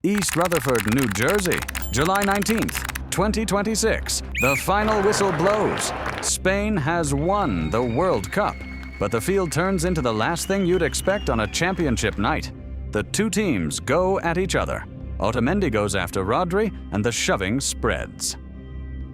East Rutherford, New Jersey, July 19th, 2026. The final whistle blows. Spain has won the World Cup, but the field turns into the last thing you'd expect on a championship night. The two teams go at each other. Otamendi goes after Rodri, and the shoving spreads.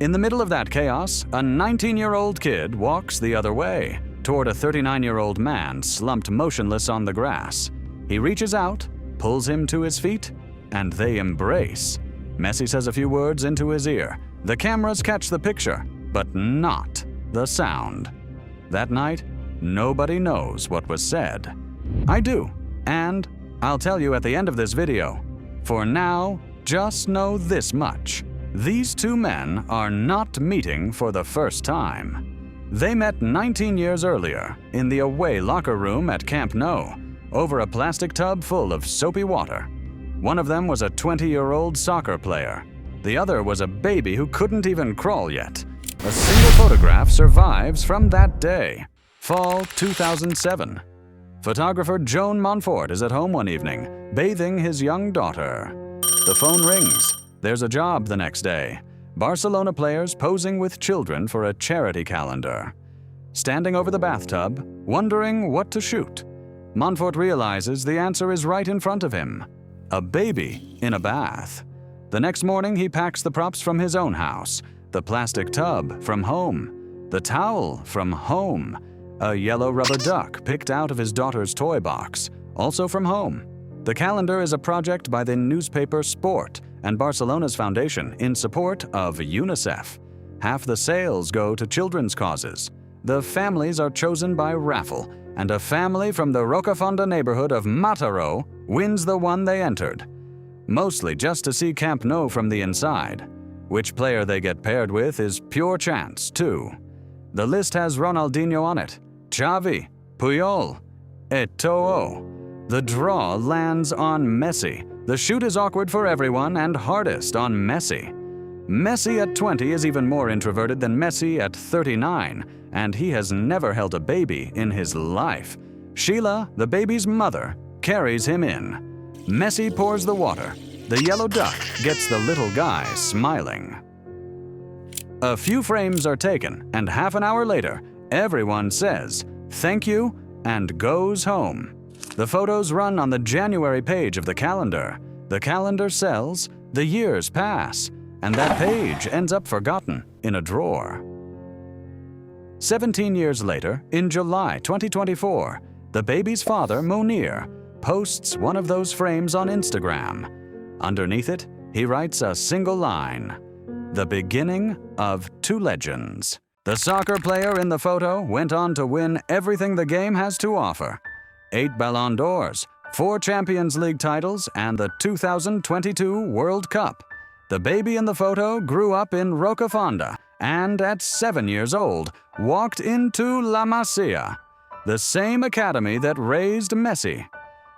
In the middle of that chaos, a 19-year-old kid walks the other way, toward a 39-year-old man slumped motionless on the grass. He reaches out, pulls him to his feet, and they embrace. Messi says a few words into his ear. The cameras catch the picture, but not the sound. That night, nobody knows what was said. I do, and I'll tell you at the end of this video. For now, just know this much. These two men are not meeting for the first time. They met 19 years earlier in the away locker room at Camp Nou, over a plastic tub full of soapy water. One of them was a 20-year-old soccer player. The other was a baby who couldn't even crawl yet. A single photograph survives from that day, fall 2007. Photographer Joan Montfort is at home one evening, bathing his young daughter. The phone rings. There's a job the next day. Barcelona players posing with children for a charity calendar. Standing over the bathtub, wondering what to shoot, Montfort realizes the answer is right in front of him. A baby in a bath. The next morning, he packs the props from his own house, the plastic tub from home, the towel from home, a yellow rubber duck picked out of his daughter's toy box, also from home. The calendar is a project by the newspaper Sport and Barcelona's foundation in support of UNICEF. Half the sales go to children's causes. The families are chosen by raffle, and a family from the Rocafonda neighborhood of Mataró wins the one they entered. Mostly just to see Camp Nou from the inside. Which player they get paired with is pure chance, too. The list has Ronaldinho on it, Xavi, Puyol, Eto'o. The draw lands on Messi. The shoot is awkward for everyone and hardest on Messi. Messi at 20 is even more introverted than Messi at 39, and he has never held a baby in his life. Sheila, the baby's mother, carries him in. Messi pours the water. The yellow duck gets the little guy smiling. A few frames are taken, and half an hour later, everyone says, "Thank you," and goes home. The photos run on the January page of the calendar. The calendar sells, the years pass, and that page ends up forgotten in a drawer. 17 years later, in July 2024, the baby's father, Munir, posts one of those frames on Instagram. Underneath it, he writes a single line: "The beginning of two legends." The soccer player in the photo went on to win everything the game has to offer. 8 Ballon d'Ors, 4 Champions League titles, and the 2022 World Cup. The baby in the photo grew up in Rocafonda and, at 7 years old, walked into La Masia, the same academy that raised Messi.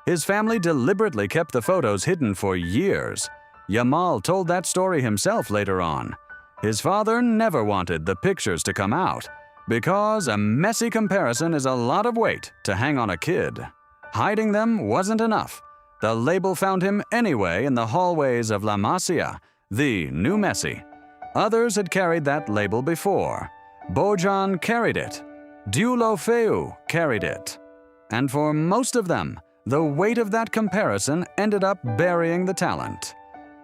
His family deliberately kept the photos hidden for years. Yamal told that story himself later on. His father never wanted the pictures to come out, because a Messi comparison is a lot of weight to hang on a kid. Hiding them wasn't enough. The label found him anyway in the hallways of La Masia, the new Messi. Others had carried that label before. Bojan carried it. Deulofeu carried it. And for most of them, the weight of that comparison ended up burying the talent.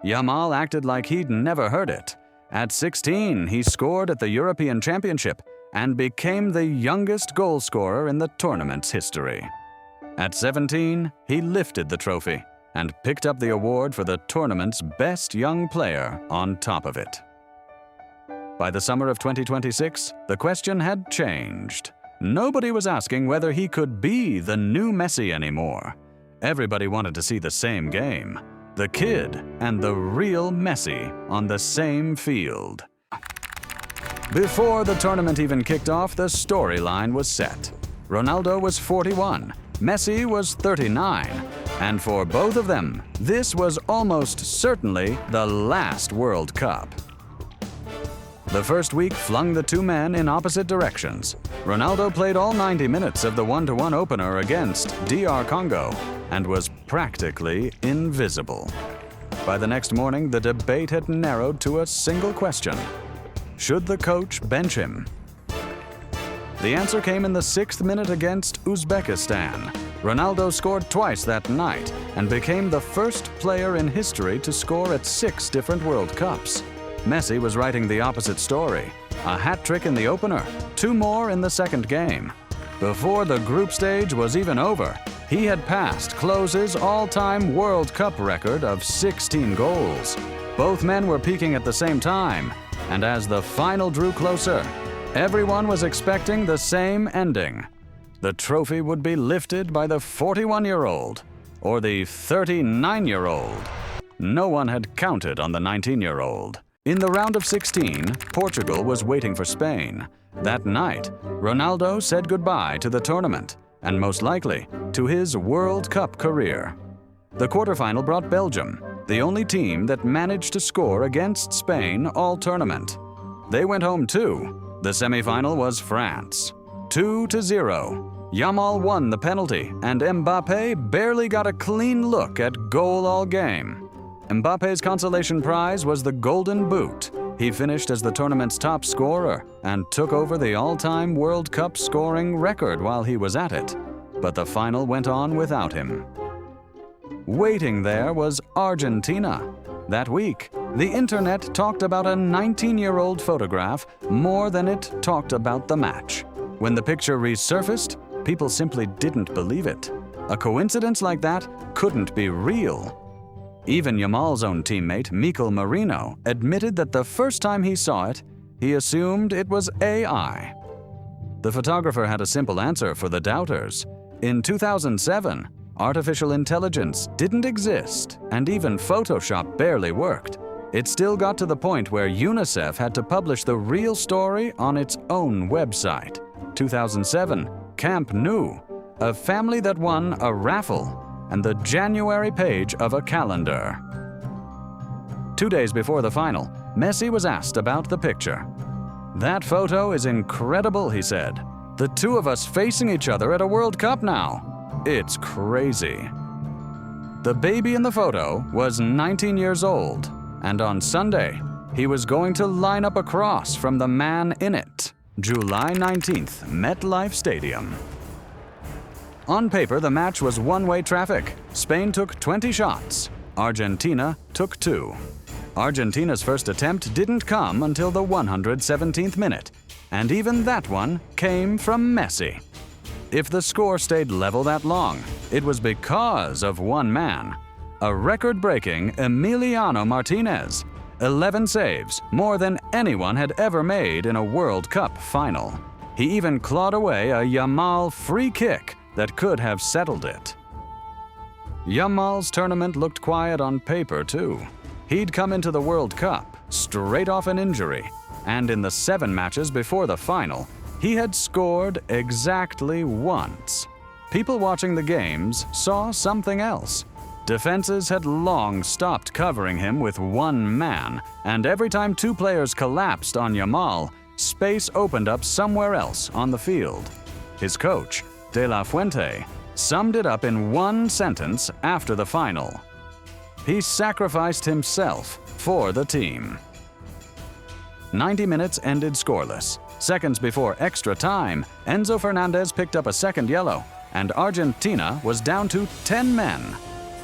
Yamal acted like he'd never heard it. At 16, he scored at the European Championship and became the youngest goal scorer in the tournament's history. At 17, he lifted the trophy and picked up the award for the tournament's best young player on top of it. By the summer of 2026, the question had changed. Nobody was asking whether he could be the new Messi anymore. Everybody wanted to see the same game, the kid and the real Messi on the same field. Before the tournament even kicked off, the storyline was set. Ronaldo was 41, Messi was 39, and for both of them, this was almost certainly the last World Cup. The first week flung the two men in opposite directions. Ronaldo played all 90 minutes of the 1-1 opener against DR Congo and was practically invisible. By the next morning, the debate had narrowed to a single question. Should the coach bench him? The answer came in the 6th minute against Uzbekistan. Ronaldo scored twice that night and became the first player in history to score at 6 different World Cups. Messi was writing the opposite story. A hat trick in the opener, 2 more in the second game. Before the group stage was even over, he had passed Klose's all-time World Cup record of 16 goals. Both men were peaking at the same time, and as the final drew closer, everyone was expecting the same ending. The trophy would be lifted by the 41-year-old or the 39-year-old. No one had counted on the 19-year-old. In the round of 16, Portugal was waiting for Spain. That night, Ronaldo said goodbye to the tournament and most likely to his World Cup career. The quarterfinal brought Belgium, the only team that managed to score against Spain all tournament. They went home too. The semifinal was France. 2-0. Yamal won the penalty, and Mbappe barely got a clean look at goal all game. Mbappe's consolation prize was the Golden Boot. He finished as the tournament's top scorer and took over the all-time World Cup scoring record while he was at it. But the final went on without him. Waiting there was Argentina. That week, the internet talked about a 19-year-old photograph more than it talked about the match. When the picture resurfaced, people simply didn't believe it. A coincidence like that couldn't be real. Even Yamal's own teammate, Mikel Merino, admitted that the first time he saw it, he assumed it was AI. The photographer had a simple answer for the doubters. In 2007, artificial intelligence didn't exist, and even Photoshop barely worked. It still got to the point where UNICEF had to publish the real story on its own website. 2007, Camp Nou, a family that won a raffle, and the January page of a calendar. 2 days before the final, Messi was asked about the picture. "That photo is incredible," he said. "The two of us facing each other at a World Cup now. It's crazy." The baby in the photo was 19 years old, and on Sunday, he was going to line up across from the man in it. July 19th, MetLife Stadium. On paper, the match was one-way traffic. Spain took 20 shots. Argentina took 2. Argentina's first attempt didn't come until the 117th minute, and even that one came from Messi. If the score stayed level that long, it was because of one man, a record-breaking Emiliano Martinez. 11 saves, more than anyone had ever made in a World Cup final. He even clawed away a Yamal free kick that could have settled it. Yamal's tournament looked quiet on paper, too. He'd come into the World Cup straight off an injury, and in the 7 matches before the final, he had scored exactly once. People watching the games saw something else. Defenses had long stopped covering him with one man, and every time 2 players collapsed on Yamal, space opened up somewhere else on the field. His coach, De La Fuente, summed it up in one sentence after the final. He sacrificed himself for the team. 90 minutes ended scoreless. Seconds before extra time, Enzo Fernandez picked up a second yellow, and Argentina was down to 10 men.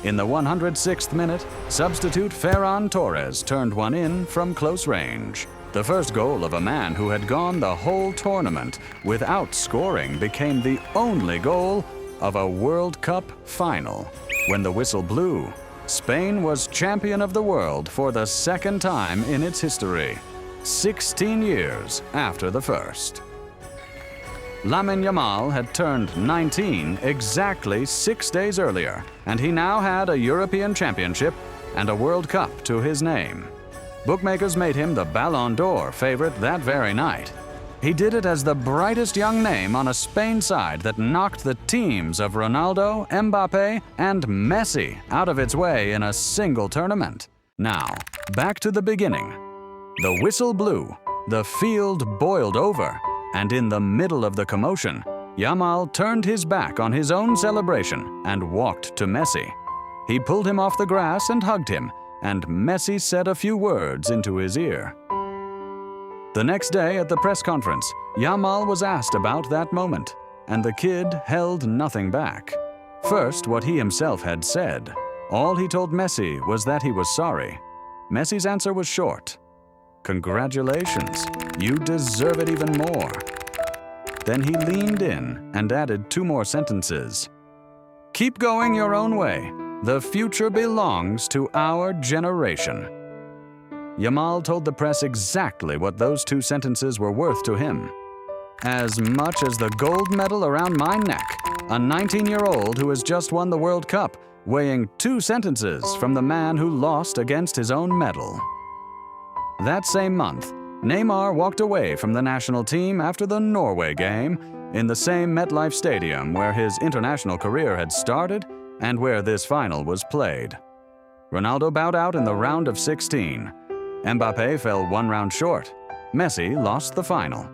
In the 106th minute, substitute Ferran Torres turned one in from close range. The first goal of a man who had gone the whole tournament without scoring became the only goal of a World Cup final. When the whistle blew, Spain was champion of the world for the second time in its history, 16 years after the first. Lamine Yamal had turned 19 exactly 6 days earlier, and he now had a European Championship and a World Cup to his name. Bookmakers made him the Ballon d'Or favorite that very night. He did it as the brightest young name on a Spain side that knocked the teams of Ronaldo, Mbappe, and Messi out of its way in a single tournament. Now, back to the beginning. The whistle blew, the field boiled over, and in the middle of the commotion, Yamal turned his back on his own celebration and walked to Messi. He pulled him off the grass and hugged him, and Messi said a few words into his ear. The next day at the press conference, Yamal was asked about that moment, and the kid held nothing back. First, what he himself had said. All he told Messi was that he was sorry. Messi's answer was short. "Congratulations, you deserve it even more." Then he leaned in and added 2 more sentences. "Keep going your own way. The future belongs to our generation." Yamal told the press exactly what those 2 sentences were worth to him. As much as the gold medal around my neck, a 19-year-old who has just won the World Cup, weighing 2 sentences from the man who lost against his own medal. That same month, Neymar walked away from the national team after the Norway game in the same MetLife Stadium where his international career had started and where this final was played. Ronaldo bowed out in the round of 16. Mbappé fell 1 round short. Messi lost the final.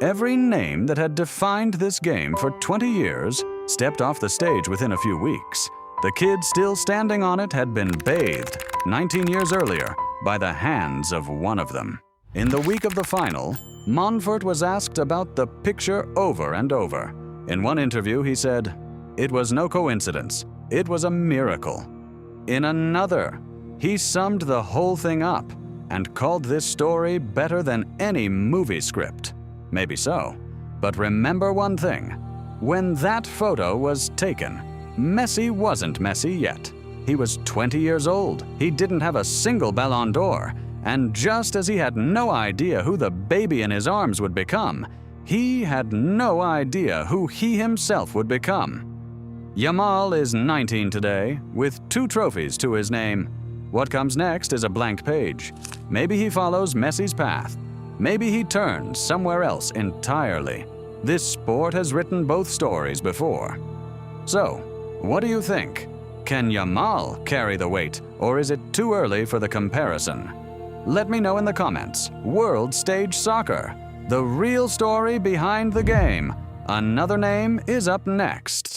Every name that had defined this game for 20 years stepped off the stage within a few weeks. The kid still standing on it had been bathed 19 years earlier by the hands of one of them. In the week of the final, Monfort was asked about the picture over and over. In one interview, he said, "It was no coincidence. It was a miracle." In another, he summed the whole thing up and called this story better than any movie script. Maybe so, but remember one thing. When that photo was taken, Messi wasn't Messi yet. He was 20 years old, he didn't have a single Ballon d'Or, and just as he had no idea who the baby in his arms would become, he had no idea who he himself would become. Yamal is 19 today, with 2 trophies to his name. What comes next is a blank page. Maybe he follows Messi's path. Maybe he turns somewhere else entirely. This sport has written both stories before. So, what do you think? Can Yamal carry the weight, or is it too early for the comparison? Let me know in the comments. World Stage Soccer, the real story behind the game. Another name is up next.